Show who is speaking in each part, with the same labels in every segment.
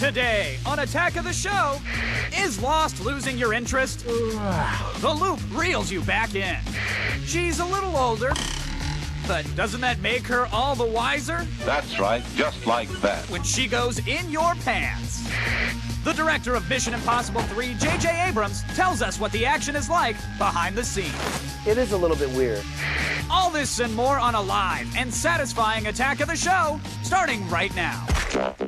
Speaker 1: Today on Attack of the Show, is Lost losing your interest? The Loop reels you back in. She's a little older, but doesn't that make her all the wiser?
Speaker 2: That's right, just like that.
Speaker 1: When she goes in your pants. The director of Mission Impossible 3, J.J. Abrams, tells us what the action is like behind the scenes.
Speaker 3: It is a little bit weird.
Speaker 1: All this and more on a live and satisfying Attack of the Show, starting right now.
Speaker 2: What's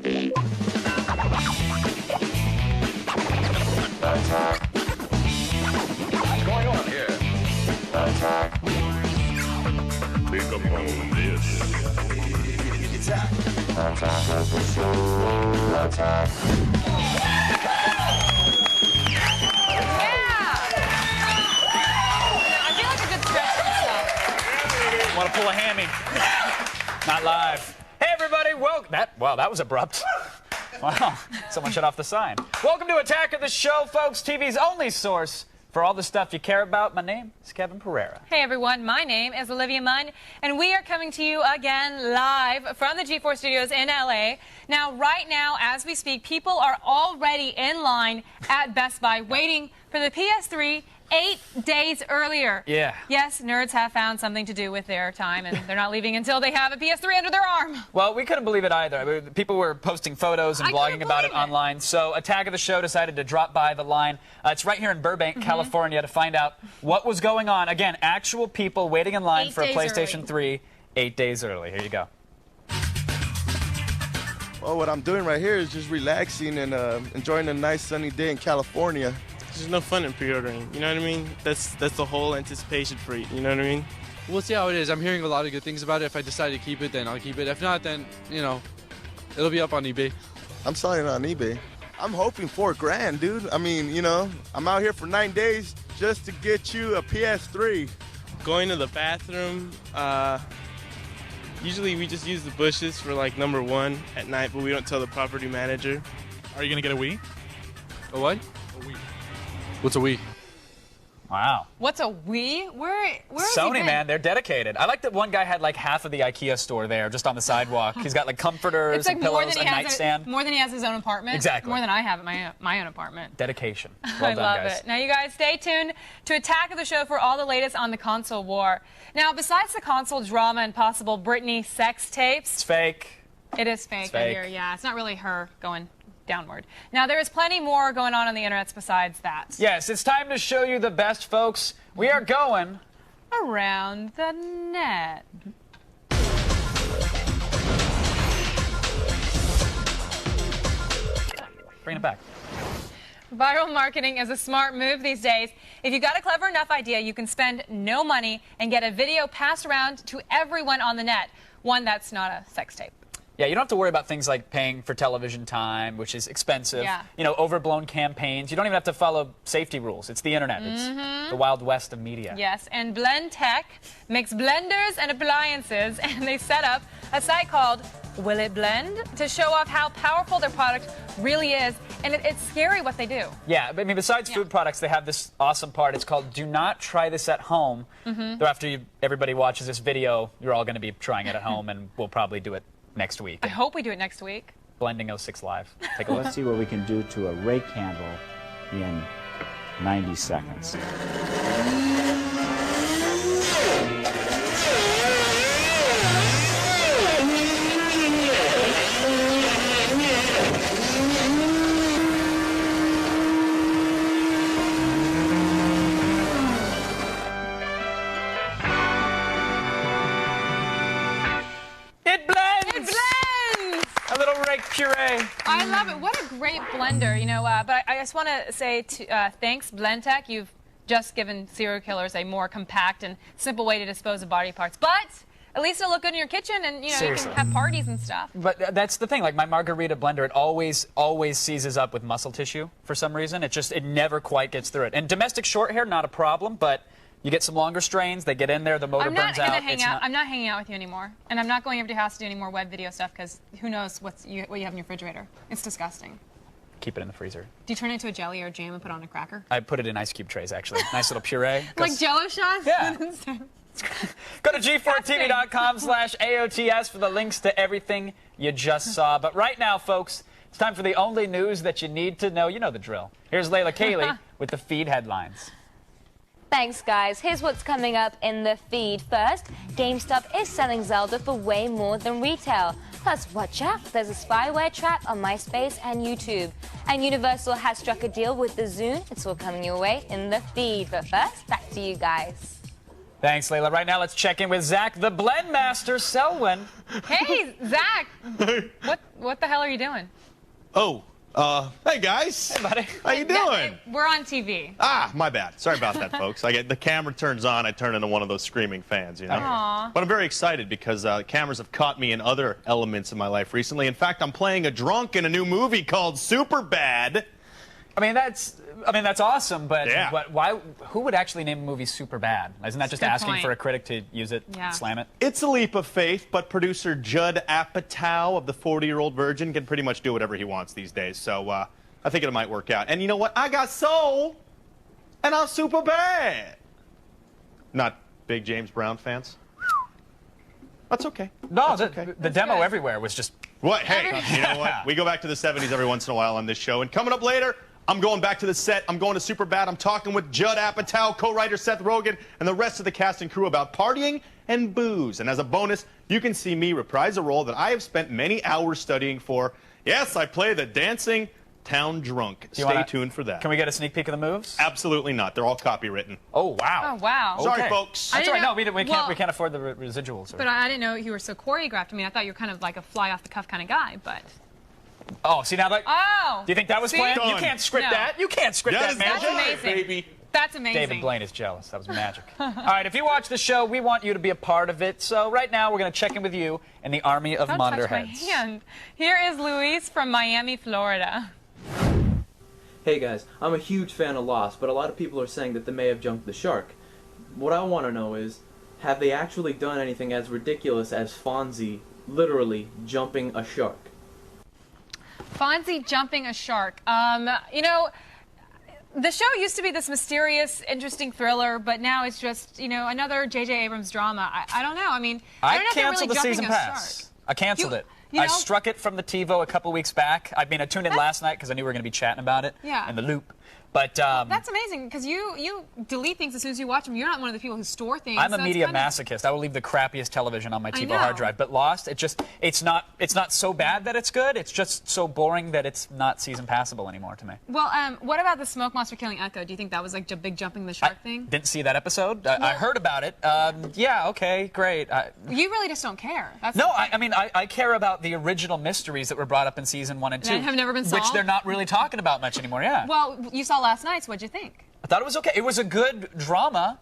Speaker 2: going on here? Think upon this.
Speaker 4: Attack of the Show. Attack.
Speaker 1: Want to pull a hammy? Not live. Hey everybody, wow, that was abrupt. Wow, someone shut off the sign. Welcome to Attack of the Show, folks, TV's only source for all the stuff you care about. My name is Kevin Pereira.
Speaker 5: Hey everyone, my name is Olivia Munn, and we are coming to you again live from the G4 studios in LA. Now, right now, as we speak, people are already in line at Best Buy waiting for the PS3 8 days earlier.
Speaker 1: Yeah.
Speaker 5: Yes, nerds have found something to do with their time, and they're not leaving until they have a PS3 under their arm.
Speaker 1: Well, we couldn't believe it either. I mean, people were posting photos and blogging about it online. So Attack of the Show decided to drop by the line. It's right here in Burbank, California, to find out what was going on. Again, actual people waiting in line for a PlayStation 3 8 days early. Here you go.
Speaker 6: Well, what I'm doing right here is just relaxing and enjoying a nice sunny day in California.
Speaker 7: There's no fun in pre-ordering, you know what I mean? That's the whole anticipation for it, you know what I mean?
Speaker 8: We'll see how it is. I'm hearing a lot of good things about it. If I decide to keep it, then I'll keep it. If not, then, you know, it'll be up on eBay.
Speaker 6: I'm selling it on eBay. I'm hoping $4,000, dude. I mean, you know, I'm out here for 9 days just to get you a PS3.
Speaker 7: Going to the bathroom, usually we just use the bushes for like #1 at night, but we don't tell the property manager.
Speaker 9: Are you going to get a Wii?
Speaker 8: A what?
Speaker 9: A Wii.
Speaker 8: What's a Wii?
Speaker 1: Wow.
Speaker 5: What's a Wii? Where has he
Speaker 1: Sony,
Speaker 5: been?
Speaker 1: man, they're dedicated. I like that one guy had like half of the IKEA store there, just on the sidewalk. He's got like comforters,
Speaker 5: It's like
Speaker 1: and pillows,
Speaker 5: more
Speaker 1: a
Speaker 5: than he has
Speaker 1: nightstand.
Speaker 5: more than he has his own apartment.
Speaker 1: Exactly.
Speaker 5: More than I have at my own apartment.
Speaker 1: Dedication. Well
Speaker 5: I
Speaker 1: done,
Speaker 5: love
Speaker 1: guys.
Speaker 5: it. Now, you guys, stay tuned to Attack of the Show for all the latest on the console war. Now, besides the console drama and possible Britney sex tapes,
Speaker 1: It's fake.
Speaker 5: it is fake.
Speaker 1: It's
Speaker 5: I
Speaker 1: fake.
Speaker 5: hear. Yeah, it's not really her going downward. Now, there is plenty more going on the internet besides that.
Speaker 1: Yes, it's time to show you the best, folks. We are going
Speaker 5: Around the net.
Speaker 1: Bring it back.
Speaker 5: Viral marketing is a smart move these days. If you got a clever enough idea, you can spend no money and get a video passed around to everyone on the net. One that's not a sex tape.
Speaker 1: Yeah, you don't have to worry about things like paying for television time, which is expensive.
Speaker 5: Yeah.
Speaker 1: You know, overblown campaigns. You don't even have to follow safety rules. It's the internet. It's the Wild West of media.
Speaker 5: Yes, and Blend Tech makes blenders and appliances, and they set up a site called Will It Blend to show off how powerful their product really is, and it's scary what they do.
Speaker 1: Yeah, but I mean, besides food products, they have this awesome part. It's called Do Not Try This at Home. Though after everybody watches this video, you're all going to be trying it at home, and we'll probably do it next week.
Speaker 5: I hope we do it next week.
Speaker 1: Blending 06 Live. Take a look.
Speaker 10: Let's see what we can do to a rake handle in 90 seconds.
Speaker 1: It blends!
Speaker 5: It blends!
Speaker 1: A little rake puree.
Speaker 5: I love it. What a great blender, you know. But I just want to say thanks, Blend Tech. You've just given serial killers a more compact and simple way to dispose of body parts. But at least it'll look good in your kitchen, and you know
Speaker 1: Seriously.
Speaker 5: you can have parties and stuff.
Speaker 1: But that's the thing. Like my margarita blender, it always seizes up with muscle tissue for some reason. It never quite gets through it. And domestic short hair, not a problem, but you get some longer strains, they get in there, the motor burns out.
Speaker 5: I'm not hanging out with you anymore, and I'm not going over to your house to do any more web video stuff because who knows what you have in your refrigerator. It's disgusting.
Speaker 1: Keep it in the freezer.
Speaker 5: Do you turn it into a jelly or a jam and put on a cracker?
Speaker 1: I put it in ice cube trays, actually. Nice little puree.
Speaker 5: Like Jell-O shots?
Speaker 1: Yeah. Go to G4TV.com/AOTS for the links to everything you just saw. But right now, folks, It's time for the only news that you need to know. You know the drill. Here's Layla Cayley with the feed headlines.
Speaker 9: Thanks, guys. Here's what's coming up in the feed. First, GameStop is selling Zelda for way more than retail. Plus, watch out, there's a spyware trap on MySpace and YouTube. And Universal has struck a deal with the Zune. It's all coming your way in the feed. But first, back to you guys.
Speaker 1: Thanks, Layla. Right now, let's check in with Zach, the Blend Master Selwyn.
Speaker 5: Hey, Zach. What the hell are you doing?
Speaker 11: Oh, hey guys.
Speaker 1: Hey, buddy.
Speaker 11: How you doing?
Speaker 5: We're on TV.
Speaker 11: Ah, my bad. Sorry about that, folks. The camera turns on, I turn into one of those screaming fans, you know?
Speaker 5: Aww.
Speaker 11: But I'm very excited because cameras have caught me in other elements of my life recently. In fact, I'm playing a drunk in a new movie called Superbad.
Speaker 1: I mean, that's awesome, but,
Speaker 11: Yeah.
Speaker 1: but why? Who would actually name a movie super bad? Isn't that just
Speaker 5: Good
Speaker 1: asking
Speaker 5: point.
Speaker 1: for a critic to use it, slam it?
Speaker 11: It's a leap of faith, but producer Judd Apatow of the 40-Year-Old Virgin can pretty much do whatever he wants these days. So I think it might work out. And you know what? I got soul, and I'm super bad. Not big James Brown fans? That's okay.
Speaker 1: No,
Speaker 11: That's okay.
Speaker 1: the demo everywhere was just...
Speaker 11: What? Hey, you know what? We go back to the 70s every once in a while on this show. And coming up later, I'm going back to the set. I'm going to Superbad. I'm talking with Judd Apatow, co-writer Seth Rogen, and the rest of the cast and crew about partying and booze. And as a bonus, you can see me reprise a role that I have spent many hours studying for. Yes, I play the dancing town drunk. Stay tuned for that.
Speaker 1: Can we get a sneak peek of the moves?
Speaker 11: Absolutely not. They're all copywritten.
Speaker 1: Oh, wow.
Speaker 5: Oh, wow.
Speaker 11: Sorry,
Speaker 1: Okay.
Speaker 11: folks.
Speaker 1: That's all right. No,
Speaker 5: Well,
Speaker 1: we can't afford the residuals.
Speaker 5: But I didn't know you were so choreographed. I mean, I thought you were kind of like a fly-off-the-cuff kind of guy, but...
Speaker 1: Oh, see now that...
Speaker 5: Oh!
Speaker 1: Do you think that was
Speaker 5: See?
Speaker 1: planned? You
Speaker 11: Done.
Speaker 1: can't script
Speaker 5: No.
Speaker 1: that. You can't script that, man.
Speaker 5: That's amazing.
Speaker 11: Baby.
Speaker 5: That's amazing.
Speaker 1: David Blaine is jealous. That was magic. All right, if you watch the show, we want you to be a part of it. So right now, we're going to check in with you and the army of
Speaker 5: Don't
Speaker 1: monitor
Speaker 5: touch my
Speaker 1: heads.
Speaker 5: hand. Here is Luis from Miami, Florida.
Speaker 12: Hey guys, I'm a huge fan of Lost, but a lot of people are saying that they may have jumped the shark. What I want to know is, have they actually done anything as ridiculous as Fonzie literally jumping a shark?
Speaker 5: Fonzie jumping a shark. You know, the show used to be this mysterious, interesting thriller, but now it's just, you know, another J.J. Abrams drama. I don't know. I mean, I don't know if they're
Speaker 1: canceled
Speaker 5: really
Speaker 1: the
Speaker 5: jumping
Speaker 1: season
Speaker 5: a
Speaker 1: pass.
Speaker 5: shark.
Speaker 1: I canceled it.
Speaker 5: You
Speaker 1: I
Speaker 5: know?
Speaker 1: struck it from the TiVo a couple weeks back. I mean, I tuned in last night because I knew we were going to be chatting about it
Speaker 5: Yeah.
Speaker 1: in the loop. But
Speaker 5: That's amazing, because you delete things as soon as you watch them. You're not one of the people who store things.
Speaker 1: I'm a
Speaker 5: so
Speaker 1: media
Speaker 5: it's kinda-
Speaker 1: masochist. I will leave the crappiest television on my
Speaker 5: I
Speaker 1: TiVo
Speaker 5: know.
Speaker 1: hard drive. But Lost, it's not so bad that it's good. It's just so boring that it's not season passable anymore to me.
Speaker 5: Well, what about the smoke monster killing Echo? Do you think that was like a big jumping the shark thing?
Speaker 1: Didn't see that episode. I heard about it. Yeah, okay, great.
Speaker 5: You really just don't care. That's
Speaker 1: No, I mean, I care about the original mysteries that were brought up in season 1 and 2.
Speaker 5: That have never been
Speaker 1: Which
Speaker 5: solved?
Speaker 1: they're not really talking about much anymore, yeah.
Speaker 5: Well, you saw last night's. What'd you think?
Speaker 1: I thought it was okay. It was a good drama,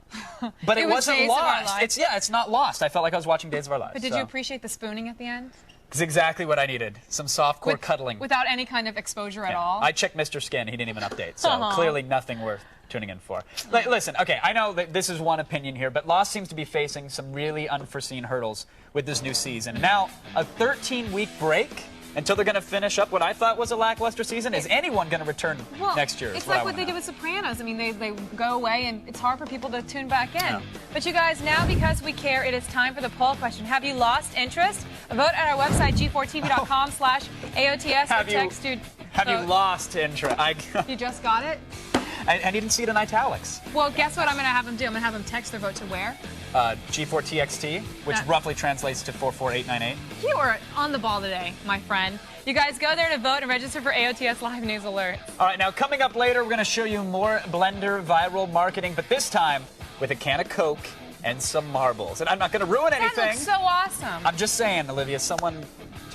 Speaker 1: but
Speaker 5: It
Speaker 1: it
Speaker 5: was
Speaker 1: wasn't
Speaker 5: Days of Our
Speaker 1: lost.
Speaker 5: Lives.
Speaker 1: It's not lost. I felt like I was watching Days of Our Lives.
Speaker 5: But did you appreciate the spooning at the end?
Speaker 1: It's exactly what I needed. Some softcore cuddling.
Speaker 5: Without any kind of exposure at
Speaker 1: Yeah.
Speaker 5: all?
Speaker 1: I checked Mr. Skin. He didn't even update. So
Speaker 5: Aw.
Speaker 1: clearly nothing worth tuning in for. Listen, okay, I know that this is one opinion here, but Lost seems to be facing some really unforeseen hurdles with this new season. Now, a 13-week break until they're going to finish up what I thought was a lackluster season. Is anyone going to return next year?
Speaker 5: It's like what they did with Sopranos. I mean, they go away, and it's hard for people to tune back in.
Speaker 1: Yeah.
Speaker 5: But you guys, now because we care, it is time for the poll question. Have you lost interest? Vote at our website, g4tv.com/AOTS.
Speaker 1: Have you lost interest?
Speaker 5: You just got it?
Speaker 1: I didn't see it in italics.
Speaker 5: Well, guess what I'm going to have them do? I'm going to have them text their vote to where?
Speaker 1: G4TXT, which roughly translates to 44898.
Speaker 5: You are on the ball today, my friend. You guys go there to vote and register for AOTS Live News Alert.
Speaker 1: All right, now coming up later, we're going to show you more Blender viral marketing, but this time with a can of Coke and some marbles. And I'm not going to ruin anything.
Speaker 5: That looks so awesome.
Speaker 1: I'm just saying, Olivia, someone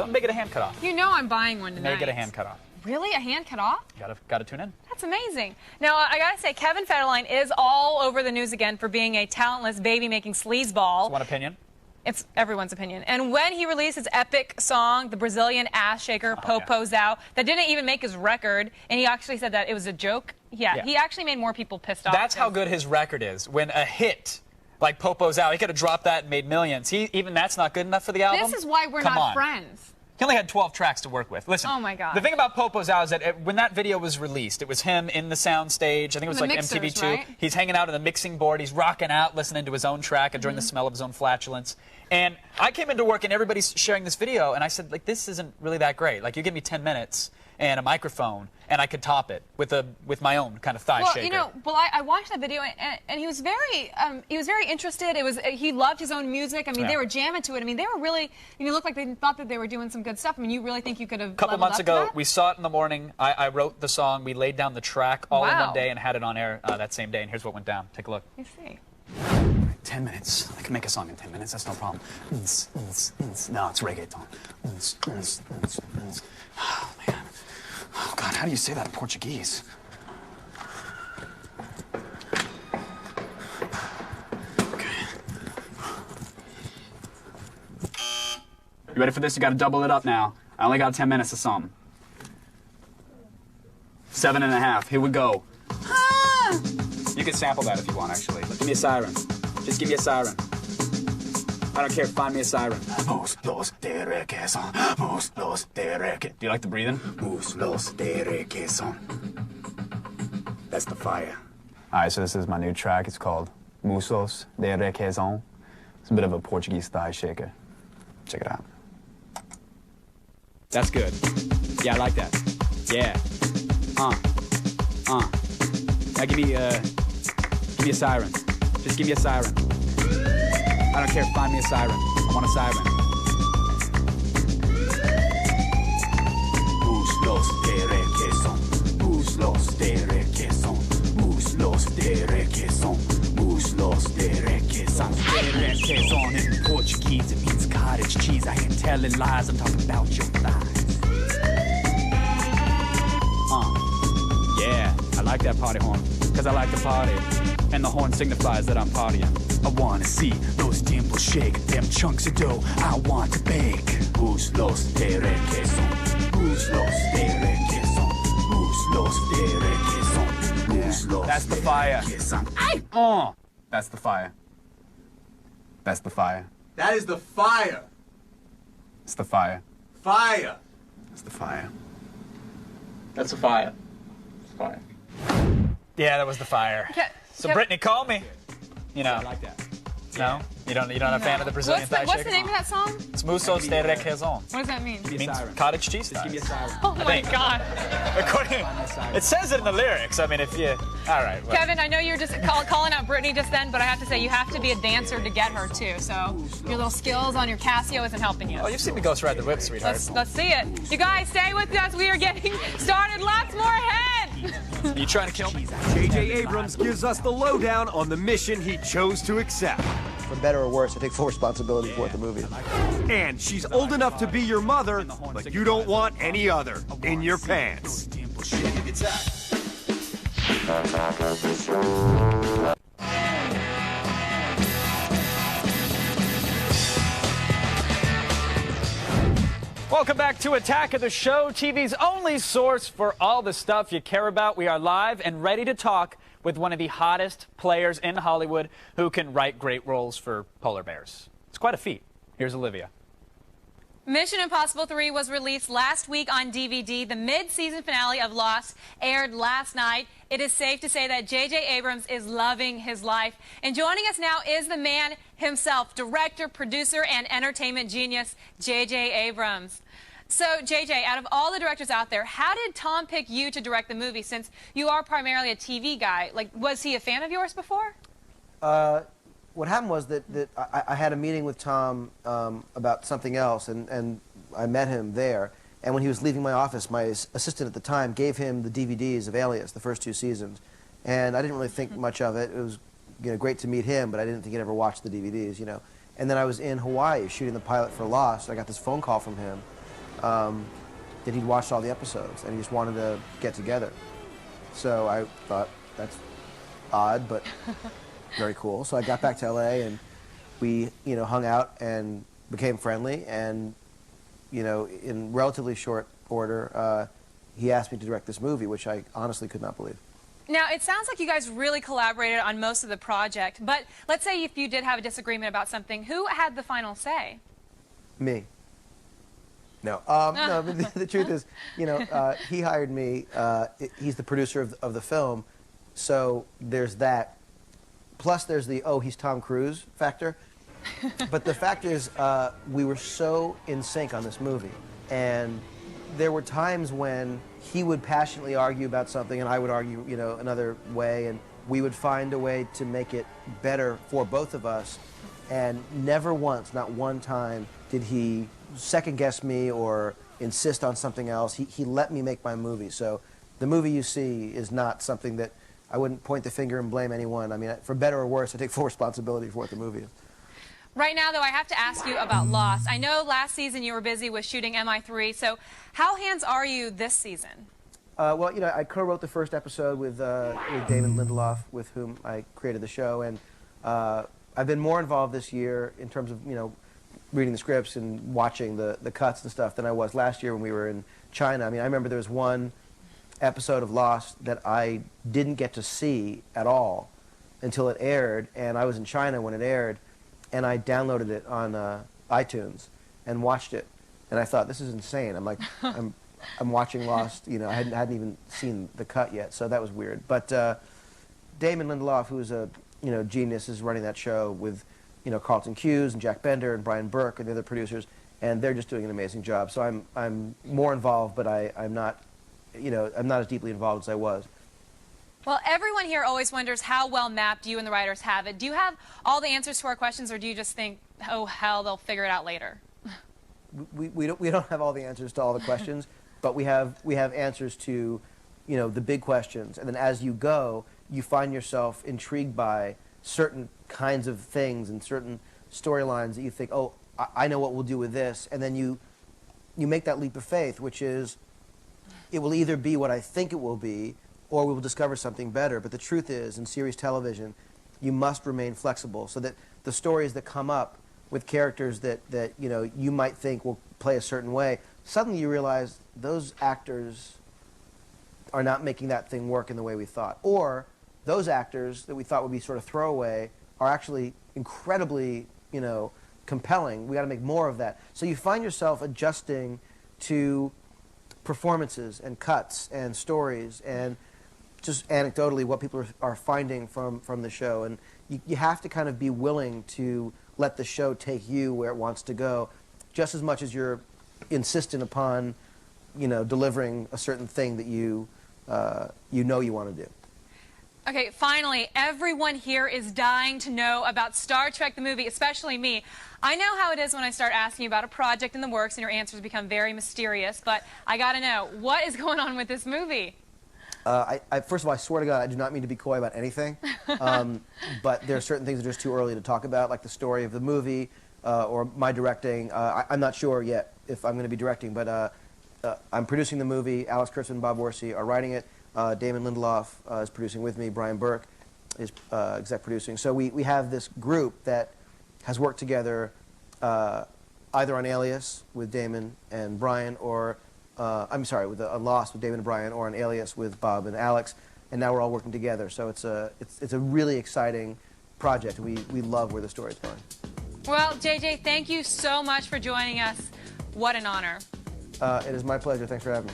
Speaker 1: may get a hand cut off.
Speaker 5: You know I'm buying one tonight.
Speaker 1: May get a hand cut off.
Speaker 5: Really? A hand cut off?
Speaker 1: Gotta tune in.
Speaker 5: That's amazing. Now, I gotta say, Kevin Federline is all over the news again for being a talentless baby-making sleazeball.
Speaker 1: That's one opinion.
Speaker 5: It's everyone's opinion. And when he released his epic song, the Brazilian ass shaker, Popozão, that didn't even make his record, and he actually said that it was a joke. Yeah, he actually made more people pissed off.
Speaker 1: That's how good his record is. When a hit like Popozão, he could have dropped that and made millions. Even that's not good enough for the album.
Speaker 5: This is why we're
Speaker 1: Come
Speaker 5: not
Speaker 1: on.
Speaker 5: friends.
Speaker 1: He only had 12 tracks to work with. Listen,
Speaker 5: Oh, my God.
Speaker 1: The thing about Popozão is that when that video was released, it was him in the sound stage. I think it was
Speaker 5: The
Speaker 1: like
Speaker 5: mixers,
Speaker 1: MTV2.
Speaker 5: right?
Speaker 1: He's hanging out on the mixing board. He's rocking out, listening to his own track, enjoying the smell of his own flatulence. And I came into work and everybody's sharing this video, and I said, like, this isn't really that great. Like, you give me 10 minutes, and a microphone, and I could top it with my own kind of thigh
Speaker 5: well,
Speaker 1: shaker.
Speaker 5: You know, I watched that video, and he was very interested. He loved his own music. I mean, they were jamming to it. I mean, they were really, you know, looked like they thought that they were doing some good stuff. I mean, you really think you could have
Speaker 1: A couple months ago, we saw it in the morning. I wrote the song. We laid down the track all in one day and had it on air that same day. And here's what went down. Take a look.
Speaker 5: You see.
Speaker 13: 10 minutes. I can make a song in 10 minutes. That's no problem. No, it's reggaeton. Oh, man. Oh, God, how do you say that in Portuguese? Okay. You ready for this? You got to double it up now. I only got 10 minutes of something. 7.5. Here we go. You can sample that if you want, actually. Give me a siren. Just give me a siren. I don't care. Find me a siren. Muslos de requesón. Muslos de reque. Do you like the breathing? Muslos de requesón. That's the fire. All right, so this is my new track. It's called Muslos de requesón. It's a bit of a Portuguese thigh shaker. Check it out. That's good. Yeah, I like that. Yeah. Now give me a siren. Just give me a siren. I don't care. Find me a siren. I want a siren. Muslos de requesón. Muslos de requesón. Muslos de requesón. Muslos de requesón. De requesón in Portuguese, it means cottage cheese. I ain't telling lies. I'm talking about your thighs. Yeah, I like that party horn. Cause I like to party. And the horn signifies that I'm partying. I wanna see those dimples shake, them chunks of dough I want to bake. Muslos de requesón, muslos de requesón, muslos de requesón, muslos.
Speaker 1: That's the fire.
Speaker 13: That's the fire. That's the fire.
Speaker 14: That is the fire.
Speaker 13: It's the fire.
Speaker 14: Fire.
Speaker 13: It's the fire.
Speaker 12: That's a fire. It's fire.
Speaker 1: Yeah, that was the fire. So Brittany, call me. You know.
Speaker 13: I like that.
Speaker 1: No? You're not a fan of the Brazilian thigh shaker?
Speaker 5: What's the name of that song?
Speaker 1: It's Muslos de requesón.
Speaker 5: What does that mean?
Speaker 1: It means cottage cheese thighs.
Speaker 13: Give me a siren.
Speaker 5: Oh my God.
Speaker 1: It says it in the lyrics. I mean, if you... All right. Well.
Speaker 5: Kevin, I know you were just calling out Brittany just then, but I have to say you have to be a dancer to get her too. So your little skills on your Casio isn't helping you.
Speaker 1: Oh, you've seen me Ghost Ride the Whip, sweetheart.
Speaker 5: Let's see it. You guys, stay with us. We are getting started. Lots more ahead.
Speaker 1: You trying to kill me?
Speaker 15: J.J. Abrams gives us the lowdown on the mission he chose to accept.
Speaker 3: For better or worse, I take full responsibility for the movie.
Speaker 15: And she's old enough to be your mother, but you don't want any other in your pants.
Speaker 1: Welcome back to Attack of the Show, TV's only source for all the stuff you care about. We are live and ready to talk with one of the hottest players in Hollywood who can write great roles for polar bears. It's quite a feat. Here's Olivia.
Speaker 5: Mission Impossible 3 was released last week on DVD. The mid-season finale of Lost aired last night. It is safe to say that J.J. Abrams is loving his life. And joining us now is the man himself, director, producer, and entertainment genius, J.J. Abrams. So, J.J., out of all the directors out there, how did Tom pick you to direct the movie, since you are primarily a TV guy? Like, was he a fan of yours before?
Speaker 3: What happened was that I had a meeting with Tom about something else, and I met him there. And when he was leaving my office, my assistant at the time gave him the DVDs of Alias, the first 2 seasons. And I didn't really think much of it. It was great to meet him, but I didn't think he'd ever watched the DVDs, you know. And then I was in Hawaii shooting the pilot for Lost. I got this phone call from him that he'd watched all the episodes, and he just wanted to get together. So I thought, that's odd, but very cool. So I got back to LA, and we, hung out and became friendly. And, in relatively short order, he asked me to direct this movie, which I honestly could not believe.
Speaker 5: Now, it sounds like you guys really collaborated on most of the project, but let's say if you did have a disagreement about something, who had the final say?
Speaker 3: Me. No. No, the truth is, he hired me. He's the producer of the film, so there's that. Plus, there's the, oh, he's Tom Cruise factor. But the fact is, we were so in sync on this movie, and there were times when he would passionately argue about something and I would argue, another way, and we would find a way to make it better for both of us. And never once, not one time, did he second guess me or insist on something else. He let me make my movie. So the movie you see is not something that I wouldn't point the finger and blame anyone. I mean, for better or worse, I take full responsibility for what the movie is.
Speaker 5: Right now, though, I have to ask you about Lost. I know last season you were busy with shooting MI3, so how hands are you this season?
Speaker 3: Well, I co-wrote the first episode with Damon Lindelof, with whom I created the show, and I've been more involved this year in terms of, reading the scripts and watching the cuts and stuff than I was last year when we were in China. I mean, I remember there was one episode of Lost that I didn't get to see at all until it aired, and I was in China when it aired, and I downloaded it on iTunes and watched it, and I thought, this is insane. I'm like, I'm watching Lost, I hadn't even seen the cut yet, so that was weird. But Damon Lindelof, who's a genius, is running that show with Carlton Cuse and Jack Bender and Brian Burke and the other producers, and they're just doing an amazing job. So I'm more involved, but I'm not as deeply involved as I was.
Speaker 5: Well, everyone here always wonders how well mapped you and the writers have it. Do you have all the answers to our questions, or do you just think, oh hell, they'll figure it out later?
Speaker 3: We don't have all the answers to all the questions, but we have answers to the big questions, and then as you go, you find yourself intrigued by certain kinds of things and certain storylines that you think, oh, I know what we'll do with this, and then you make that leap of faith, which is, it will either be what I think it will be, or we will discover something better. But the truth is, in series television, you must remain flexible, so that the stories that come up with characters that you might think will play a certain way, suddenly you realize those actors are not making that thing work in the way we thought. Or those actors that we thought would be sort of throwaway are actually incredibly, compelling. We got to make more of that. So you find yourself adjusting to performances and cuts and stories and just anecdotally what people are finding from the show. And you have to kind of be willing to let the show take you where it wants to go, just as much as you're insistent upon, delivering a certain thing that you want to do.
Speaker 5: Okay, finally, everyone here is dying to know about Star Trek the movie, especially me. I know how it is when I start asking you about a project in the works and your answers become very mysterious, but I gotta know, what is going on with this movie?
Speaker 3: First of all, I swear to God, I do not mean to be coy about anything, but there are certain things that are just too early to talk about, like the story of the movie or my directing. I'm not sure yet if I'm going to be directing, but I'm producing the movie. Alex Kurtzman and Bob Orci are writing it. Damon Lindelof is producing with me. Brian Burke is exec producing. So we have this group that has worked together either on Alias with Damon and Brian, or with Lost with Damon and Brian, or on Alias with Bob and Alex, and now we're all working together. So it's a really exciting project. We love where the story's going.
Speaker 5: Well, JJ, thank you so much for joining us. What an honor.
Speaker 3: It is my pleasure. Thanks for having me.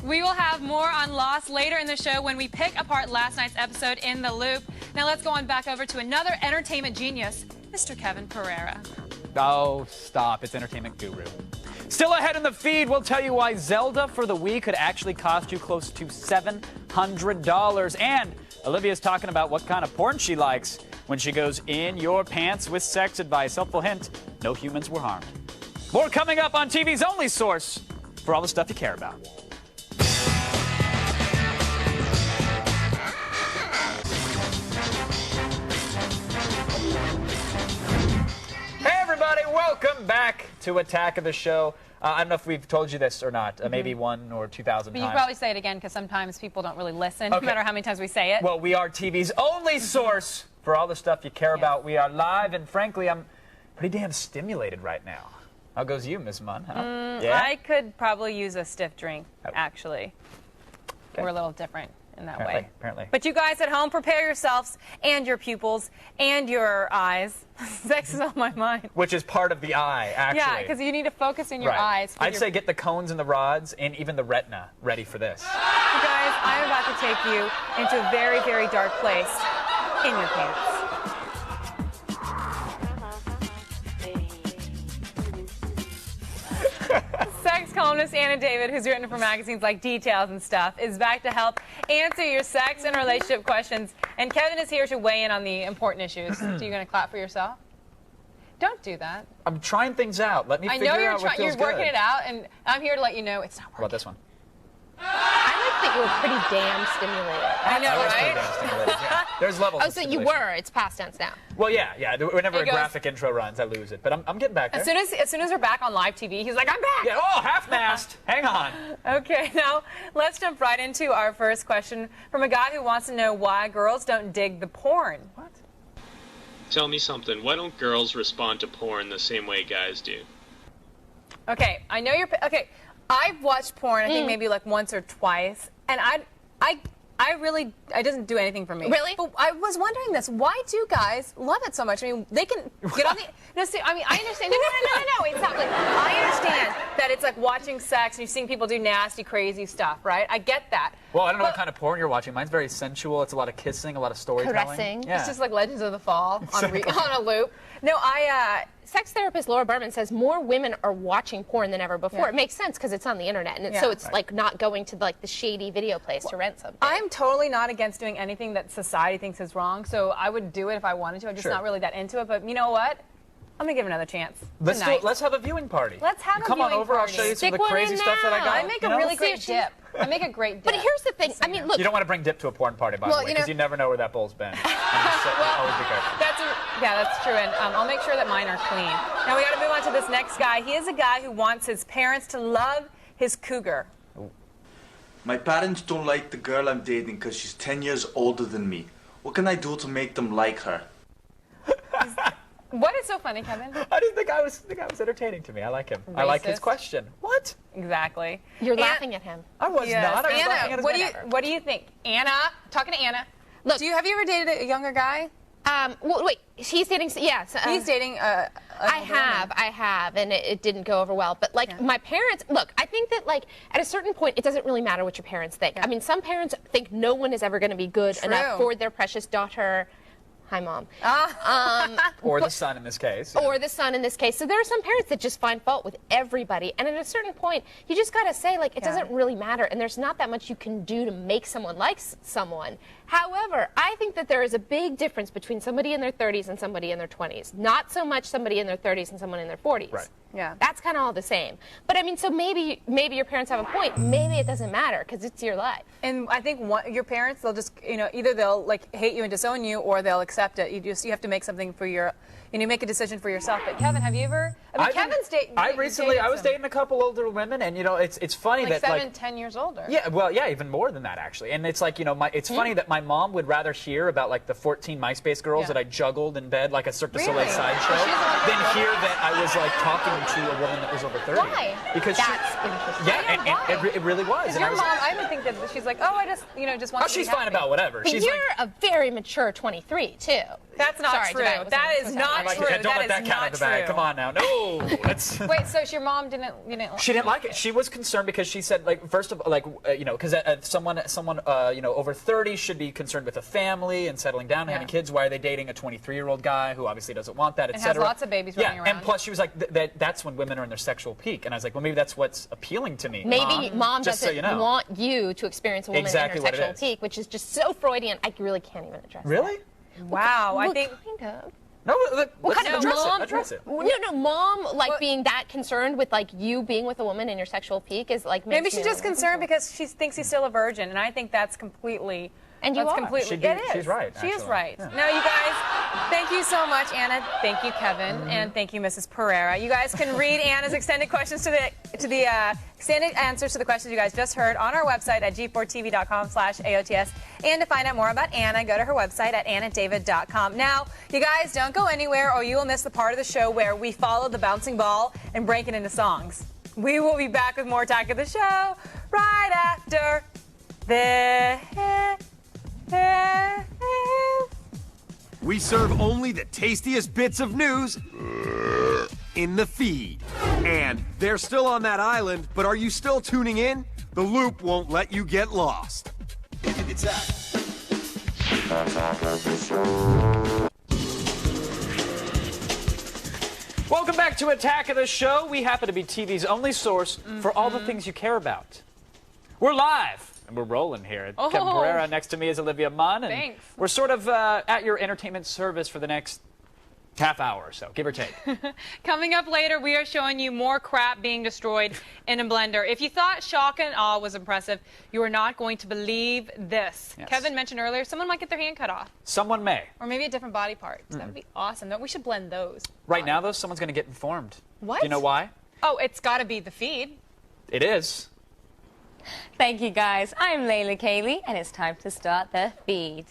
Speaker 5: We will have more on Lost later in the show when we pick apart last night's episode in the loop. Now let's go on back over to another entertainment genius, Mr. Kevin Pereira.
Speaker 1: Oh, stop. It's Entertainment Guru. Still ahead in the feed, we'll tell you why Zelda for the Wii could actually cost you close to $700. And Olivia's talking about what kind of porn she likes when she goes in your pants with sex advice. Helpful hint, no humans were harmed. More coming up on TV's only source for all the stuff you care about. Hey everybody, welcome back to Attack of the Show. I don't know if we've told you this or not, maybe 1,000 or 2,000
Speaker 5: But
Speaker 1: times.
Speaker 5: you probably say it again because sometimes people don't really listen, no matter how many times we say it.
Speaker 1: Well, we are TV's only source for all the stuff you care about. We are live, and frankly, I'm pretty damn stimulated right now. How goes you, Ms. Munn? Huh? Yeah?
Speaker 5: I could probably use a stiff drink, actually. Okay. We're a little different in that way.
Speaker 1: Apparently.
Speaker 5: But you guys at home, prepare yourselves and your pupils and your eyes. Sex is on my mind.
Speaker 1: Which is part of the eye, actually.
Speaker 5: Yeah, because you need to focus in your eyes.
Speaker 1: I'd say get the cones and the rods and even the retina ready for this.
Speaker 5: You guys, I'm about to take you into a very, very dark place in your pants. Sex Columnist Anna David, who's written for magazines like Details and stuff, is back to help answer your sex and relationship questions. And Kevin is here to weigh in on the important issues. So you going to clap for yourself? Don't do that.
Speaker 1: I'm trying things out. Let me
Speaker 5: I
Speaker 1: figure
Speaker 5: know
Speaker 1: out what feels
Speaker 5: you're working
Speaker 1: good.
Speaker 5: it out, and I'm here to let you know it's not working.
Speaker 1: How about this one?
Speaker 16: I like that you were pretty damn stimulated.
Speaker 5: I know,
Speaker 1: was pretty
Speaker 5: right?
Speaker 1: damn stimulated, yeah. There's levels
Speaker 16: Oh,
Speaker 1: of
Speaker 16: so you
Speaker 1: stimulation.
Speaker 16: were. It's past tense now.
Speaker 1: Well, yeah. Whenever
Speaker 5: It
Speaker 1: a
Speaker 5: goes-
Speaker 1: graphic intro runs, I lose it. But I'm getting back there.
Speaker 5: As soon as we're back on live TV, he's like, I'm back.
Speaker 1: Yeah, oh, half-mast. Hang on.
Speaker 5: Okay, now let's jump right into our first question from a guy who wants to know why girls don't dig the porn. What?
Speaker 17: Tell me something. Why don't girls respond to porn the same way guys do?
Speaker 5: Okay, I know you're. Okay, I've watched porn. I think maybe like once or twice, and I really, it doesn't do anything for me.
Speaker 16: Really?
Speaker 5: But I was wondering this: why do guys love it so much? I mean, they can get on the. No, see, I mean, I understand. No. It's not like I understand that it's like watching sex and you're seeing people do nasty, crazy stuff, right? I get that.
Speaker 1: Well, I don't know what kind of porn you're watching. Mine's very sensual. It's a lot of kissing, a lot of storytelling.
Speaker 16: Caressing.
Speaker 1: Yeah.
Speaker 5: It's just like Legends of the Fall on a loop. No,
Speaker 16: sex therapist Laura Berman says more women are watching porn than ever before.
Speaker 5: Yeah.
Speaker 16: It makes sense because it's on the internet, and
Speaker 5: Yeah.
Speaker 16: so it's
Speaker 5: Right.
Speaker 16: like not going to like the shady video place to rent something.
Speaker 5: I'm totally not against doing anything that society thinks is wrong, so I would do it if I wanted to. I'm just
Speaker 1: Sure.
Speaker 5: not really that into it. But you know what? I'm gonna give it another chance. Tonight.
Speaker 1: Let's have a viewing party.
Speaker 5: Let's have a
Speaker 1: Come on
Speaker 5: viewing
Speaker 1: over.
Speaker 5: party.
Speaker 1: I'll show you some
Speaker 16: Stick
Speaker 1: of the
Speaker 16: one
Speaker 1: crazy
Speaker 16: in
Speaker 1: stuff that I
Speaker 16: now.
Speaker 1: got.
Speaker 5: I make
Speaker 1: you
Speaker 5: a
Speaker 1: know?
Speaker 5: really great dip. I make a great dip.
Speaker 16: But here's the thing. I mean, look.
Speaker 1: You don't want to bring dip to a porn party, by
Speaker 5: Well,
Speaker 1: the way,
Speaker 5: you
Speaker 1: because
Speaker 5: know-
Speaker 1: you never know where that bowl's been. Always be careful.
Speaker 5: That's true, and I'll make sure that mine are clean. Now we got to move on to this next guy. He is a guy who wants his parents to love his cougar.
Speaker 18: My parents don't like the girl I'm dating because she's 10 years older than me. What can I do to make them like her?
Speaker 5: What is so funny, Kevin?
Speaker 1: I didn't think I was entertaining to me. I like him. I like his
Speaker 5: Racist.
Speaker 1: question. What?
Speaker 5: Exactly.
Speaker 16: You're laughing at him.
Speaker 1: I was
Speaker 5: Yes.
Speaker 1: not. I was
Speaker 5: Anna,
Speaker 1: laughing at his
Speaker 5: what do you think? Anna, talking to Anna.
Speaker 16: Look,
Speaker 5: have you ever dated a younger guy?
Speaker 16: Well, wait, he's dating. Yes,
Speaker 5: he's dating.
Speaker 16: I have, and it didn't go over well. But like my parents, look, I think that like at a certain point, it doesn't really matter what your parents think. I mean, some parents think no one is ever going to be good enough for their precious daughter. Hi, Mom.
Speaker 1: Or the son in this case.
Speaker 16: Or the son in this case. So there are some parents that just find fault with everybody. And at a certain point, you just got to say, like, it doesn't really matter. And there's not that much you can do to make someone like someone. However, I think that there is a big difference between somebody in their 30s and somebody in their 20s. Not so much somebody in their 30s and someone in their 40s.
Speaker 1: Right.
Speaker 5: Yeah.
Speaker 16: That's kind of all the same. But I mean, so maybe your parents have a point. Maybe it doesn't matter because it's your life.
Speaker 5: And I think your parents, they'll just, either they'll like hate you and disown you, or they'll accept it. You have to make something for your, make a decision for yourself. But Kevin, have you ever? I mean, Kevin's dating.
Speaker 1: I was dating a couple older women, and it's funny
Speaker 5: like
Speaker 1: that
Speaker 5: 10 years older.
Speaker 1: Yeah, well, yeah, even more than that actually. And it's like it's funny that my mom would rather hear about like the 14 MySpace girls that I juggled in bed like a Cirque du Soleil sideshow than hear that I was like talking to a woman that was over 30.
Speaker 5: Why?
Speaker 1: Because
Speaker 16: that's interesting.
Speaker 1: Yeah, and it really was.
Speaker 5: Because
Speaker 1: And
Speaker 5: your
Speaker 1: I was,
Speaker 5: mom, I would think that she's like, oh, I just, just want.
Speaker 1: oh, she's fine about whatever.
Speaker 16: But
Speaker 1: She's
Speaker 16: you're
Speaker 1: like,
Speaker 16: a very mature 23, too.
Speaker 5: That's not
Speaker 16: Sorry,
Speaker 5: true.
Speaker 16: Jedi,
Speaker 5: That is not
Speaker 1: like,
Speaker 5: true.
Speaker 1: don't let that count in the bag.
Speaker 5: True.
Speaker 1: Come on now. No. That's.
Speaker 5: Wait, so your mom didn't.
Speaker 1: She didn't like it. She was concerned because she said, like, first of all, like, because someone, over 30 should be concerned with a family and settling down and having kids. Why are they dating a 23-year-old guy who obviously doesn't want that,
Speaker 5: And
Speaker 1: etc.
Speaker 5: has lots of babies running around.
Speaker 1: And plus, she was like, that's when women are in their sexual peak. And I was like, well, maybe that's what's appealing to me.
Speaker 16: Maybe mom
Speaker 1: just
Speaker 16: doesn't
Speaker 1: so you know.
Speaker 16: want you to experience a woman
Speaker 1: Exactly
Speaker 16: in
Speaker 1: what
Speaker 16: her
Speaker 1: it
Speaker 16: sexual
Speaker 1: is.
Speaker 16: peak, which is just so Freudian. I really can't even address
Speaker 1: Really?
Speaker 16: that.
Speaker 5: Wow,
Speaker 16: Well,
Speaker 5: I think.
Speaker 16: kind of.
Speaker 1: No,
Speaker 16: What kind of
Speaker 1: address
Speaker 16: mom?
Speaker 1: it. Address it.
Speaker 16: No, mom like being that concerned with like you being with a woman in your sexual peak is like
Speaker 5: Maybe
Speaker 16: makes
Speaker 5: she's
Speaker 16: me
Speaker 5: just concerned because she thinks he's still a virgin, and I think that's completely.
Speaker 16: And you
Speaker 5: that's
Speaker 16: are.
Speaker 5: completely.
Speaker 1: She'd be-
Speaker 5: It is.
Speaker 1: she's right,
Speaker 5: She is
Speaker 1: actually.
Speaker 5: right.
Speaker 1: Yeah.
Speaker 5: Now, you guys, thank you so much, Anna. Thank you, Kevin, and thank you, Mrs. Pereira. You guys can read Anna's extended questions to the extended answers to the questions you guys just heard on our website at g4tv.com/AOTS. And to find out more about Anna, go to her website at annadavid.com. Now, you guys don't go anywhere, or you will miss the part of the show where we follow the bouncing ball and break it into songs. We will be back with more Talk of the Show right after this.
Speaker 15: We serve only the tastiest bits of news in the feed. And they're still on that island, but are you still tuning in? The Loop won't let you get lost. It's
Speaker 1: Welcome back to Attack of the Show. We happen to be TV's only source for all the things you care about. We're live, and we're rolling here.
Speaker 5: Oh.
Speaker 1: Kevin Pereira, next to me is Olivia Munn. And
Speaker 5: Thanks.
Speaker 1: we're sort of at your entertainment service for the next half hour or so, give or take.
Speaker 5: Coming up later, we are showing you more crap being destroyed in a blender. If you thought shock and awe was impressive, you are not going to believe this.
Speaker 1: Yes.
Speaker 5: Kevin mentioned earlier, someone might get their hand cut off.
Speaker 1: Someone may.
Speaker 5: Or maybe a different body part. That would be awesome. We should blend those.
Speaker 1: Right now, though, someone's going to get informed.
Speaker 5: What?
Speaker 1: Do you know why?
Speaker 5: Oh, it's got to be the feed.
Speaker 1: It is.
Speaker 9: Thank you, guys. I'm Layla Kaylee, and it's time to start the feed.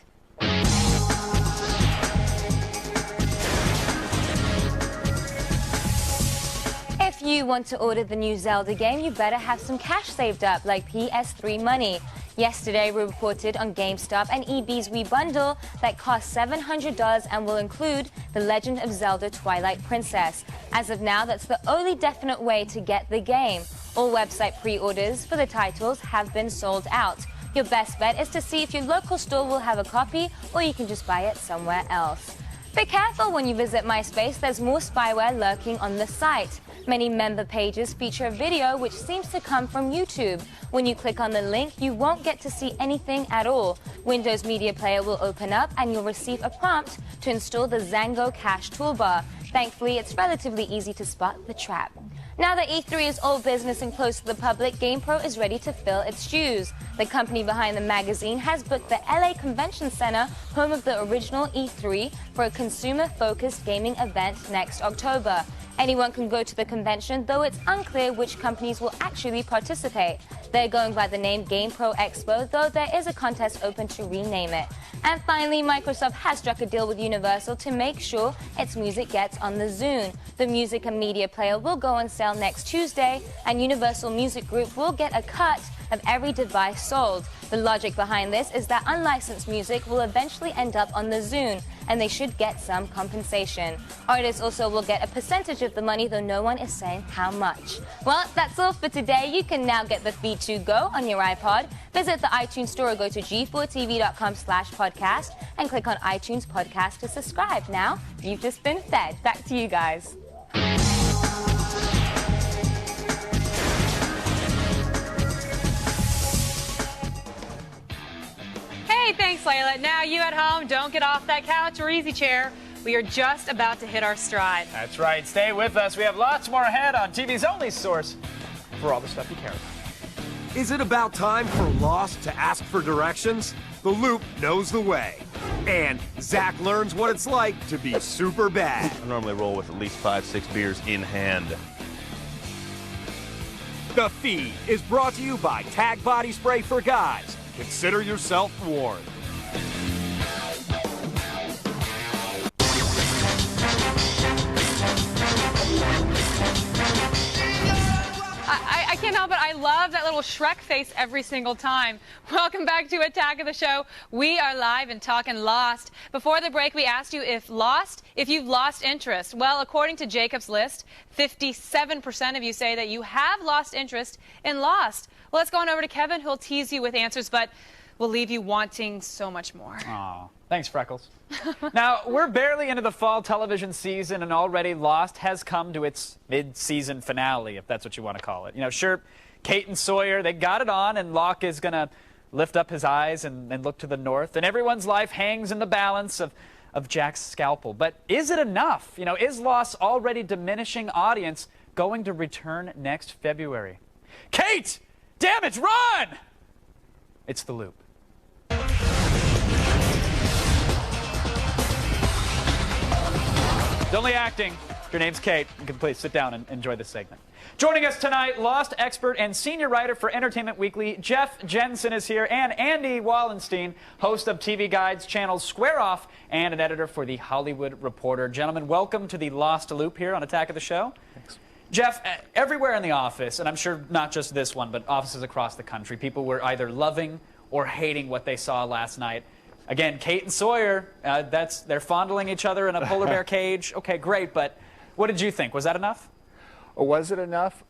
Speaker 9: If you want to order the new Zelda game, you better have some cash saved up, like PS3 money. Yesterday, we reported on GameStop and EB's Wii Bundle that costs $700 and will include The Legend of Zelda Twilight Princess. As of now, that's the only definite way to get the game. All website pre-orders for the titles have been sold out. Your best bet is to see if your local store will have a copy, or you can just buy it somewhere else. Be careful when you visit MySpace, there's more spyware lurking on the site. Many member pages feature a video which seems to come from YouTube. When you click on the link, you won't get to see anything at all. Windows Media Player will open up and you'll receive a prompt to install the Zango Cache toolbar. Thankfully, it's relatively easy to spot the trap. Now that E3 is all business and closed to the public, GamePro is ready to fill its shoes. The company behind the magazine has booked the LA Convention Center, home of the original E3, for a consumer-focused gaming event next October. Anyone can go to the convention, though it's unclear which companies will actually participate. They're going by the name GamePro Expo, though there is a contest open to rename it. And finally, Microsoft has struck a deal with Universal to make sure its music gets on the Zune. The music and media player will go on sale next Tuesday, and Universal Music Group will get a cut of every device sold. The logic behind this is that unlicensed music will eventually end up on the Zune, and they should get some compensation. Artists also will get a percentage of the money, though no one is saying how much. Well, that's all for today. You can now get the feed to go on your iPod. Visit the iTunes Store or go to g4tv.com/podcast and click on iTunes Podcast to subscribe. Now, you've just been fed. Back to you guys.
Speaker 5: Hey, thanks, Layla. Now you at home, don't get off that couch or easy chair. We are just about to hit our stride.
Speaker 1: That's right. Stay with us. We have lots more ahead on TV's only source for all the stuff you care about.
Speaker 15: Is it about time for Lost to ask for directions? The Loop knows the way. And Zach learns what it's like to be super bad.
Speaker 11: I normally roll with at least 5-6 beers in hand.
Speaker 15: The Feed is brought to you by Tag Body Spray for Guys. Consider yourself warned.
Speaker 5: I can't help it. I love that little Shrek face every single time. Welcome back to Attack of the Show. We are live and talking Lost. Before the break, we asked you if you've lost interest. Well, according to Jacob's List, 57% of you say that you have lost interest in Lost. Well, let's go on over to Kevin, who'll tease you with answers, but will leave you wanting so much more.
Speaker 1: Aw, thanks, Freckles. Now, we're barely into the fall television season, and already Lost has come to its mid-season finale, if that's what you want to call it. You know, sure, Kate and Sawyer, they got it on, and Locke is going to lift up his eyes and look to the north, and everyone's life hangs in the balance of Jack's scalpel. But is it enough? You know, is Lost's already diminishing audience going to return next February? Kate! Damn it, run! It's The Loop. It's only acting. Your name's Kate. You can please sit down and enjoy this segment. Joining us tonight, Lost expert and senior writer for Entertainment Weekly, Jeff Jensen is here, and Andy Wallenstein, host of TV Guide's channel Square Off and an editor for The Hollywood Reporter. Gentlemen, welcome to the Lost Loop here on Attack of the Show. Thanks. Jeff, everywhere in the office, and I'm sure not just this one, but offices across the country, people were either loving or hating what they saw last night. Again, Kate and Sawyer, they're fondling each other in a polar bear cage. Okay, great, but what did you think? Was that enough?
Speaker 19: Or was it enough?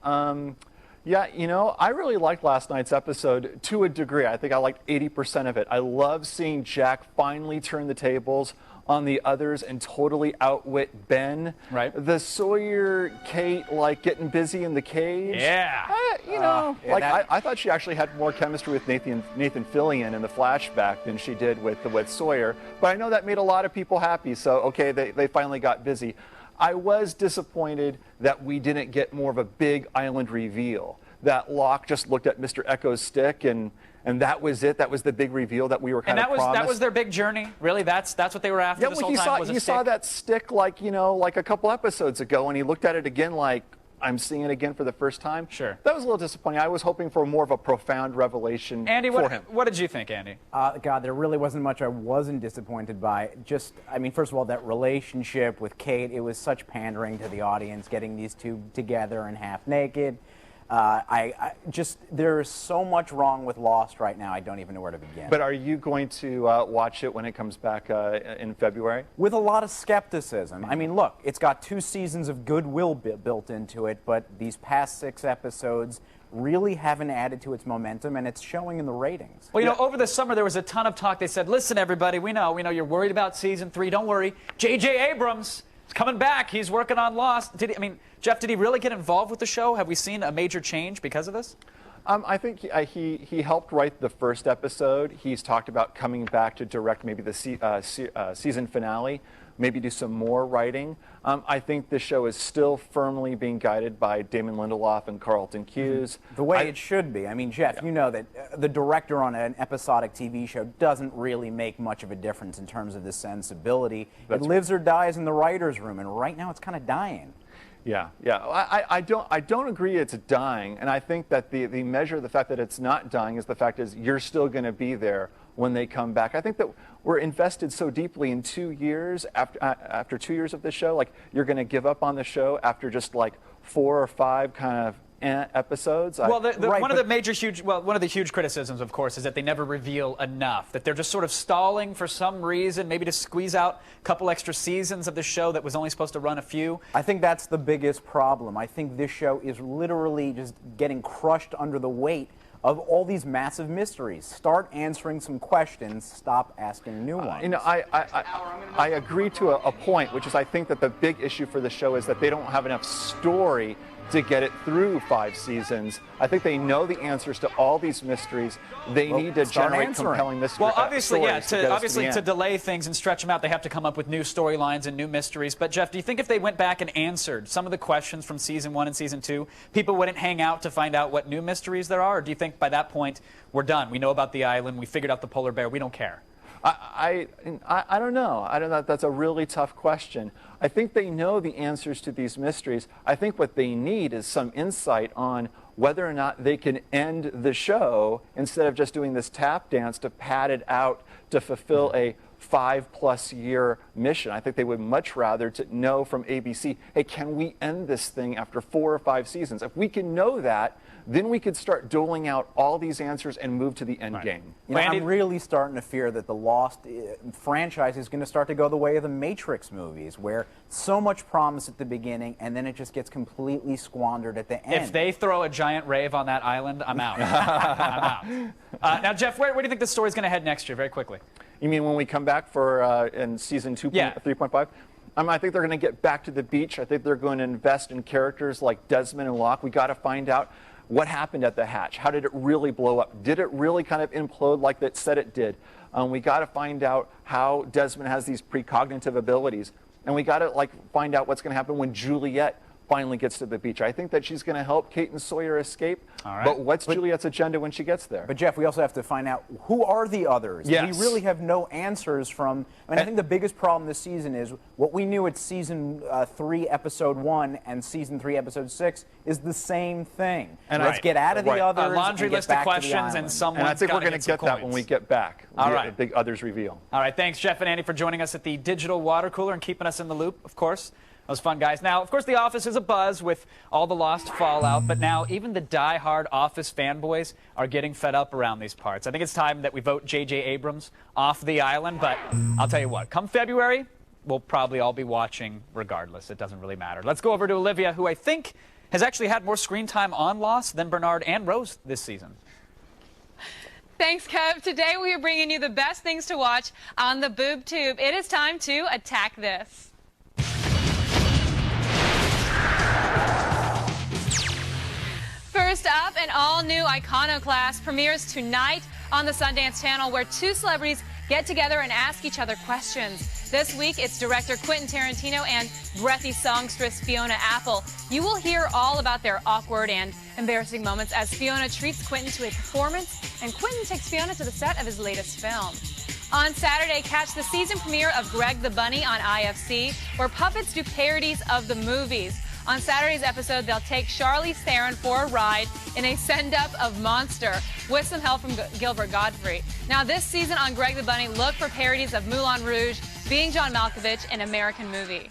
Speaker 19: Yeah, you know, I really liked last night's episode to a degree. I think I liked 80% of it. I love seeing Jack finally turn the tables on the others and totally outwit Ben.
Speaker 1: Right.
Speaker 19: The Sawyer, Kate, like getting busy in the cage.
Speaker 1: Yeah.
Speaker 19: I thought she actually had more chemistry with Nathan Fillion in the flashback than she did with Sawyer. But I know that made a lot of people happy. So okay, they finally got busy. I was disappointed that we didn't get more of a big island reveal. That Locke just looked at Mr. Echo's stick and that was it. That was the big reveal that we were kind of promised.
Speaker 1: And that was their big journey. Really, that's what they were after this whole time.
Speaker 19: You saw that stick like a couple episodes ago, and he looked at it again like, I'm seeing it again for the first time.
Speaker 1: Sure.
Speaker 19: That was a little disappointing. I was hoping for more of a profound revelation
Speaker 1: Andy,
Speaker 19: for him.
Speaker 1: What did you think, Andy?
Speaker 20: God, there really wasn't much I wasn't disappointed by. First of all, that relationship with Kate, it was such pandering to the audience, getting these two together and half naked. There's so much wrong with Lost right now, I don't even know where to begin.
Speaker 19: But are you going to watch it when it comes back in February?
Speaker 20: With a lot of skepticism. I mean, look, it's got 2 seasons of goodwill built into it, but these past 6 episodes really haven't added to its momentum, and it's showing in the ratings.
Speaker 1: Well, over the summer there was a ton of talk. They said, listen, everybody, we know you're worried about season 3. Don't worry. J.J. Abrams is coming back. He's working on Lost. Jeff, did he really get involved with the show? Have we seen a major change because of this?
Speaker 19: I think he helped write the first episode. He's talked about coming back to direct maybe the season finale, maybe do some more writing. I think the show is still firmly being guided by Damon Lindelof and Carlton Cuse.
Speaker 20: The way it should be. I mean, Jeff, you know that the director on an episodic TV show doesn't really make much of a difference in terms of the sensibility. It lives or dies in the writer's room, and right now it's kind of dying.
Speaker 19: Yeah. I don't agree it's dying, and I think that the measure of the fact that it's not dying is the fact is you're still going to be there when they come back. I think that we're invested so deeply in 2 years after 2 years of the show. Like, you're going to give up on the show after just like 4 or 5 kind of episodes.
Speaker 1: Well, one of the huge criticisms, of course, is that they never reveal enough. That they're just sort of stalling for some reason, maybe to squeeze out a couple extra seasons of the show that was only supposed to run a few.
Speaker 20: I think that's the biggest problem. I think this show is literally just getting crushed under the weight of all these massive mysteries. Start answering some questions. Stop asking new ones.
Speaker 19: I agree to a point, which is I think that the big issue for the show is that they don't have enough story to get it through 5 seasons. I think they know the answers to all these mysteries. They need to generate compelling mysteries.
Speaker 1: Well, obviously, to delay things and stretch them out, they have to come up with new storylines and new mysteries. But, Jeff, do you think if they went back and answered some of the questions from Season 1 and Season 2, people wouldn't hang out to find out what new mysteries there are? Or do you think by that point, we're done? We know about the island. We figured out the polar bear. We don't care.
Speaker 19: I don't know. I don't know. That's a really tough question. I think they know the answers to these mysteries. I think what they need is some insight on whether or not they can end the show instead of just doing this tap dance to pad it out to fulfill a 5+ year mission. I think they would much rather to know from ABC, hey, can we end this thing after 4 or 5 seasons? If we can know that, then we could start doling out all these answers and move to the end game.
Speaker 20: I'm really starting to fear that the Lost franchise is going to start to go the way of the Matrix movies, where so much promise at the beginning and then it just gets completely squandered at the end.
Speaker 1: If they throw a giant rave on that island, I'm out. I'm out. Now, Jeff, where do you think the story's going to head next year, very quickly?
Speaker 19: You mean when we come back for in season 3.5? I think they're going to get back to the beach. I think they're going to invest in characters like Desmond and Locke. We got to find out what happened at the hatch. How did it really blow up? Did it really kind of implode like it said it did? We got to find out how Desmond has these precognitive abilities. And we got to find out what's going to happen when Juliet finally gets to the beach. I think that she's going to help Kate and Sawyer escape.
Speaker 20: All right.
Speaker 19: But what's Juliet's agenda when she gets there?
Speaker 20: But, Jeff, we also have to find out who are the others.
Speaker 19: Yes.
Speaker 20: We really have no answers from... I think the biggest problem this season is what we knew at Season 3, Episode 1 and Season 3, Episode 6 is the same thing. And let's get out of the others.
Speaker 1: A laundry
Speaker 20: and get
Speaker 1: list
Speaker 20: back
Speaker 1: of questions, and someone's
Speaker 19: I think we're
Speaker 1: going to
Speaker 19: get that when we get back.
Speaker 1: All right.
Speaker 19: The big others reveal.
Speaker 1: All right. Thanks, Jeff and Andy, for joining us at the Digital Water Cooler and keeping us in the loop, of course. That was fun, guys. Now, of course, The Office is a buzz with all the Lost fallout, but now even the die-hard Office fanboys are getting fed up around these parts. I think it's time that we vote J.J. Abrams off the island, but I'll tell you what, come February, we'll probably all be watching regardless. It doesn't really matter. Let's go over to Olivia, who I think has actually had more screen time on Lost than Bernard and Rose this season.
Speaker 5: Thanks, Kev. Today we are bringing you the best things to watch on the Boob Tube. It is time to attack this. First up, an all-new Iconoclast premieres tonight on the Sundance Channel, where two celebrities get together and ask each other questions. This week, it's director Quentin Tarantino and breathy songstress Fiona Apple. You will hear all about their awkward and embarrassing moments as Fiona treats Quentin to a performance, and Quentin takes Fiona to the set of his latest film. On Saturday, catch the season premiere of Greg the Bunny on IFC, where puppets do parodies of the movies. On Saturday's episode, they'll take Charlize Theron for a ride in a send-up of Monster with some help from Gilbert Gottfried. Now, this season on Greg the Bunny, look for parodies of Moulin Rouge, Being John Malkovich, and American Movie.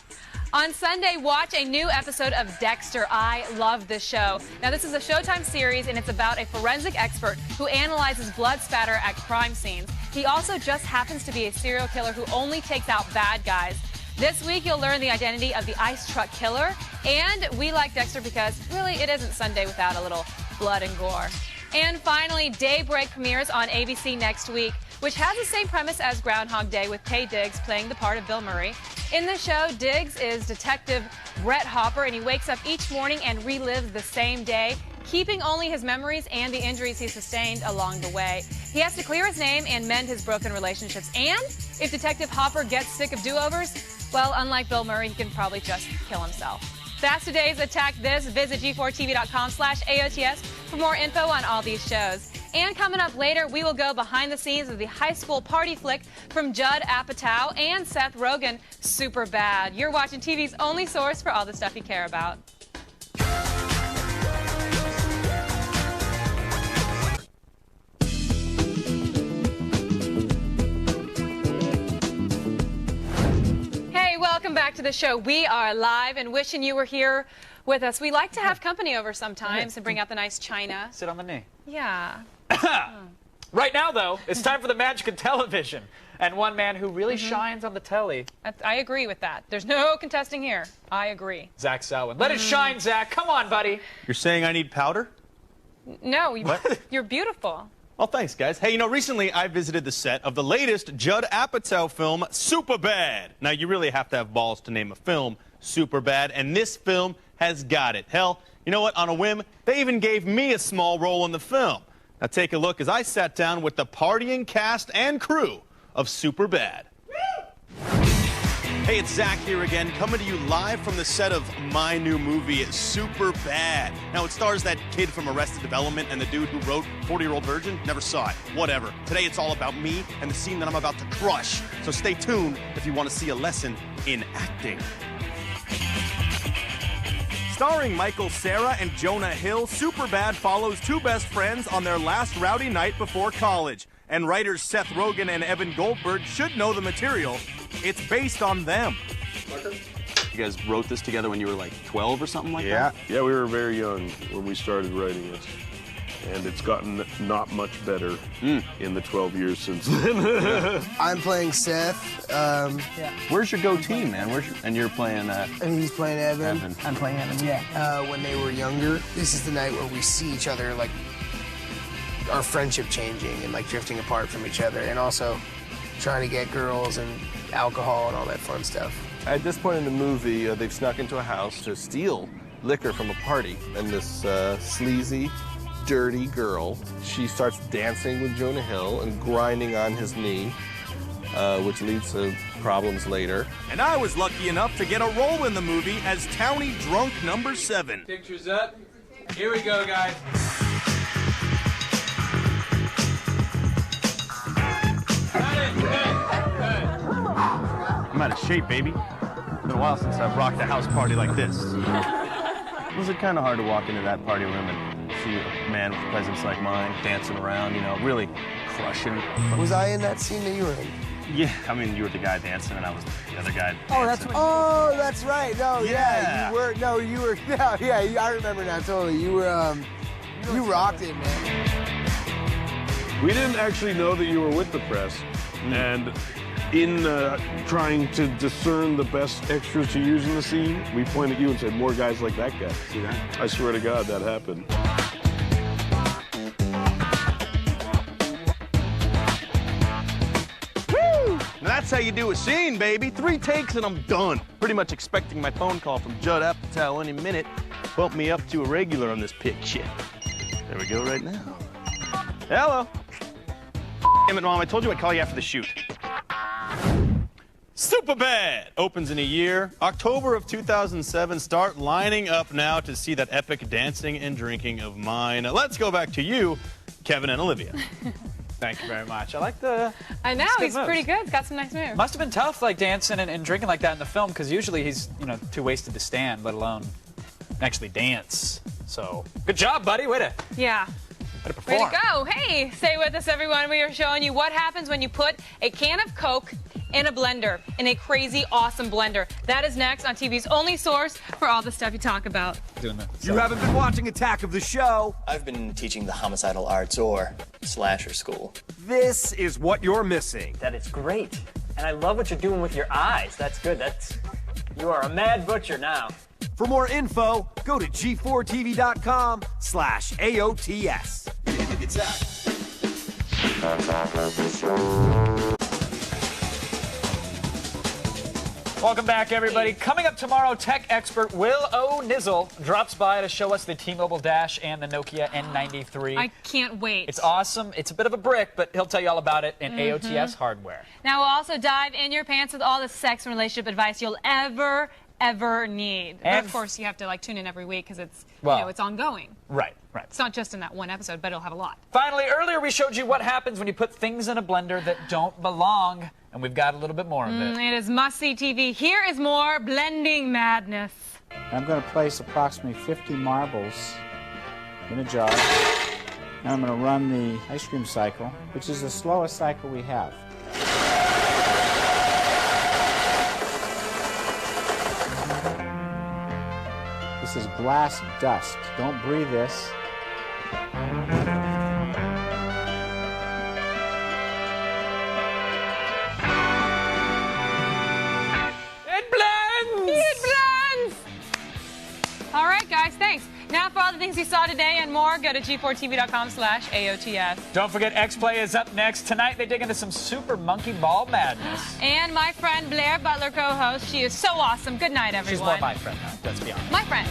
Speaker 5: On Sunday, watch a new episode of Dexter. I love this show. Now, this is a Showtime series, and it's about a forensic expert who analyzes blood spatter at crime scenes. He also just happens to be a serial killer who only takes out bad guys. This week, you'll learn the identity of the ice truck killer, and we like Dexter because, really, it isn't Sunday without a little blood and gore. And finally, Daybreak premieres on ABC next week, which has the same premise as Groundhog Day, with Taye Diggs playing the part of Bill Murray. In the show, Diggs is Detective Brett Hopper, and he wakes up each morning and relives the same day, keeping only his memories and the injuries he sustained along the way. He has to clear his name and mend his broken relationships. And if Detective Hopper gets sick of do-overs, well, unlike Bill Murray, he can probably just kill himself. That's today's Attack This. Visit g4tv.com/AOTS for more info on all these shows. And coming up later, we will go behind the scenes of the high school party flick from Judd Apatow and Seth Rogen, Superbad. You're watching TV's only source for all the stuff you care about. Welcome back to the show. We are live and wishing you were here with us. We like to have company over sometimes and bring out the nice china.
Speaker 1: Sit on the knee.
Speaker 5: Yeah.
Speaker 1: Right now, though, it's time for the magic of television. And one man who really shines on the telly.
Speaker 5: I agree with that. There's no contesting here. I agree.
Speaker 1: Zach Selwyn. Let it shine, Zach. Come on, buddy.
Speaker 11: You're saying I need powder?
Speaker 5: No, you're beautiful.
Speaker 11: Well, thanks, guys. Hey, you know, recently I visited the set of the latest Judd Apatow film, Superbad. Now, you really have to have balls to name a film Superbad, and this film has got it. Hell, you know what? On a whim, they even gave me a small role in the film. Now, take a look as I sat down with the partying cast and crew of Superbad. Hey, it's Zach here again, coming to you live from the set of my new movie, Superbad. Now, it stars that kid from Arrested Development and the dude who wrote 40-Year-Old Virgin. Never saw it. Whatever. Today, it's all about me and the scene that I'm about to crush. So stay tuned if you want to see a lesson in acting. Starring Michael Cera and Jonah Hill, Superbad follows two best friends on their last rowdy night before college. And writers Seth Rogen and Evan Goldberg should know the material. It's based on them.
Speaker 21: You guys wrote this together when you were like 12 or something like that?
Speaker 22: Yeah, we were very young when we started writing this. And it's gotten not much better in the 12 years since then.
Speaker 23: I'm playing Seth.
Speaker 21: Where's your goatee, man? And you're playing...
Speaker 23: and he's playing Evan.
Speaker 21: I'm
Speaker 23: playing Evan, yeah. When they were younger, this is the night where we see each other, like, our friendship changing and, like, drifting apart from each other. And also trying to get girls and alcohol and all that fun stuff.
Speaker 22: At this point in the movie, they've snuck into a house to steal liquor from a party. And this sleazy, dirty girl, she starts dancing with Jonah Hill and grinding on his knee, which leads to problems later.
Speaker 11: And I was lucky enough to get a role in the movie as Townie Drunk number 7.
Speaker 24: Pictures up. Here we go, guys.
Speaker 11: I'm out of shape, baby. It's been a while since I've rocked a house party like this. Was it kind of hard to walk into that party room and see a man with a presence like mine dancing around, you know, really crushing?
Speaker 23: Was I in that scene that you were in?
Speaker 11: Yeah, I mean, you were the guy dancing and I was the other guy dancing.
Speaker 23: Oh, that's right. No,
Speaker 11: Yeah.
Speaker 23: you were. No, you were. No, yeah, I remember now. Totally. You were. You rocked it, man.
Speaker 22: We didn't actually know that you were with the press. And in trying to discern the best extras to use in the scene, we pointed at you and said, more guys like that guy. See that? I swear to God, that happened.
Speaker 11: That's how you do a scene, baby. 3 takes and I'm done. Pretty much expecting my phone call from Judd Apatow any minute. Bump me up to a regular on this pick shit. There we go right now. Hello. Damn it, Mom. I told you I'd call you after the shoot. Superbad opens in a year. October of 2007. Start lining up now to see that epic dancing and drinking of mine. Let's go back to you, Kevin and Olivia.
Speaker 1: Thank you very much. I like the...
Speaker 5: I know, he's
Speaker 1: moves.
Speaker 5: pretty good. He's got some nice moves.
Speaker 1: Must have been tough, like, dancing and drinking like that in the film, because usually he's, you know, too wasted to stand, let alone actually dance. So, good job, buddy. Way to...
Speaker 5: Yeah. Way to go. Hey, stay with us, everyone. We are showing you what happens when you put a can of Coke in a blender, in a crazy, awesome blender. That is next on TV's only source for all the stuff you talk about.
Speaker 15: You haven't been watching Attack of the Show.
Speaker 2: I've been teaching the homicidal arts or slasher school.
Speaker 15: This is what you're missing.
Speaker 4: That is great. And I love what you're doing with your eyes. That's good. You are a mad butcher now.
Speaker 15: For more info, go to g4tv.com/AOTS.
Speaker 1: Welcome back, everybody. Coming up tomorrow, tech expert Will O'Nizzle drops by to show us the T-Mobile Dash and the Nokia N93.
Speaker 5: I can't wait.
Speaker 1: It's awesome. It's a bit of a brick, but he'll tell you all about it in AOTS hardware.
Speaker 5: Now, we'll also dive in your pants with all the sex and relationship advice you'll ever need. And of course, you have to tune in every week because it's it's ongoing.
Speaker 1: Right.
Speaker 5: It's not just in that one episode, but it'll have a lot.
Speaker 1: Finally, earlier we showed you what happens when you put things in a blender that don't belong, and we've got a little bit more of it.
Speaker 5: It is must-see TV. Here is more blending madness.
Speaker 10: I'm going to place approximately 50 marbles in a jar, and I'm going to run the ice cream cycle, which is the slowest cycle we have. This is glass dust. Don't breathe this.
Speaker 5: All right, guys, thanks. Now for all the things you saw today and more, go to g4tv.com/AOTS.
Speaker 1: Don't forget, X-Play is up next. Tonight, they dig into some Super Monkey Ball madness.
Speaker 5: And my friend Blair Butler co-host. She is so awesome. Good night, everyone.
Speaker 1: She's more my friend, though. Let's be honest.
Speaker 5: My friend.